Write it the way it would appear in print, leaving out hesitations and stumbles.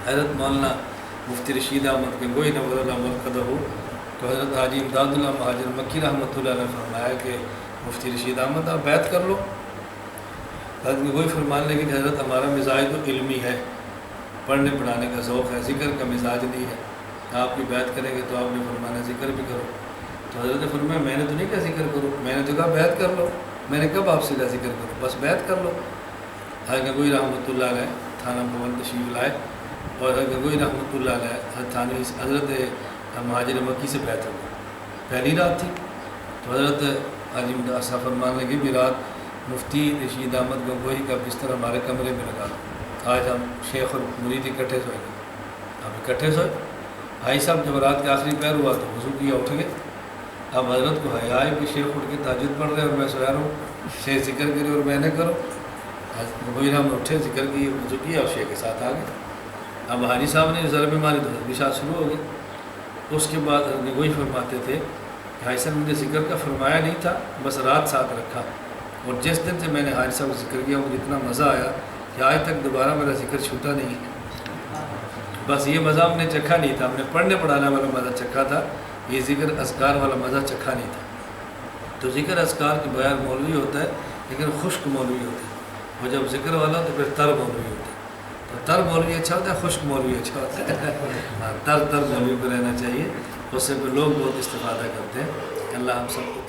حضرت مولانا مفتی رشید احمد گنگوئی نور اللہ مرقدہ، تو حضرت حاجی امداد اللہ مہاجر مکی رحمۃ اللہ علیہ نے فرمایا کہ مفتی رشید احمد آپ بیعت کر لو۔ حضرت گنگوئی فرمانے لگے کہ حضرت ہمارا مزاج تو علمی ہے، پڑھنے پڑھانے کا ذوق ہے، ذکر کا مزاج نہیں ہے، آپ کی بیعت کریں گے تو آپ نے فرمانا ذکر بھی کرو۔ تو حضرت نے فرمایا میں نے تو نہیں کہا ذکر کرو، میں نے تو کہا بیعت کر لو، میں نے کب آپ سے کہا ذکر کرو، بس بیعت کر لو۔ حضرت گنگوئی رحمۃ اللہ علیہ تھانہ بھون تشریف لائے، اور حضرت گنگوئی رحمۃ اللہ علیہ حضرت مہاجر مکی سے بیعت ہو گئی۔ پہلی رات تھی تو حضرت حاجی صاحب فرمان لگے بھی رات مفتی رشید احمد گنگوئی کا بستر ہمارے کمرے میں لگا دو، آج ہم شیخ اور مرید اکٹھے سوئیں گے۔ ہم اکٹھے سوئے۔ بھائی صاحب جب رات کا آخری پہر ہوا تو وضو کیا، اٹھ گئے۔ اب حضرت کو حیا ہے کہ شیخ اٹھ کے تہجد پڑھ رہے اور میں سویا رہا ہوں، شیخ ذکر کرے اور میں نے کرو۔ حضرت گنگوئی رحمۃ اٹھے، ذکر کی، وضو کیا اور شیخ کے ساتھ آ گئے۔ اب حاجی صاحب نے ضرب ماری تو حضرت بھی ساتھ شروع ہو گئے۔ اس کے بعد حضرت گنگوئی فرماتے تھے کہ حاجی صاحب مجھے ذکر کا فرمایا نہیں تھا، بس رات ساتھ رکھا، اور جس دن سے میں نے حاجی صاحب کو ذکر کیا مجھے اتنا مزہ آیا کہ آج تک دوبارہ میرا ذکر چھوٹا نہیں ہے۔ بس یہ مزہ ہم نے چکھا نہیں تھا، ہم نے پڑھنے پڑھانے والا مزہ چکھا تھا، یہ ذکر اذکار والا مزہ چکھا نہیں تھا۔ تو ذکر اذکار کے بغیر مولوی ہوتا ہے، لیکن خشک مولوی ہوتا ہے، اور جب ذکر والا تو پھر تر مولوی ہوتا ہے۔ تو تر مولوی اچھا ہوتا ہے، خشک مولوی اچھا ہوتا ہے۔ تر مولوی کو رہنا چاہیے، اس سے لوگ بہت استفادہ کرتے ہیں۔ اللہ ہم سب کو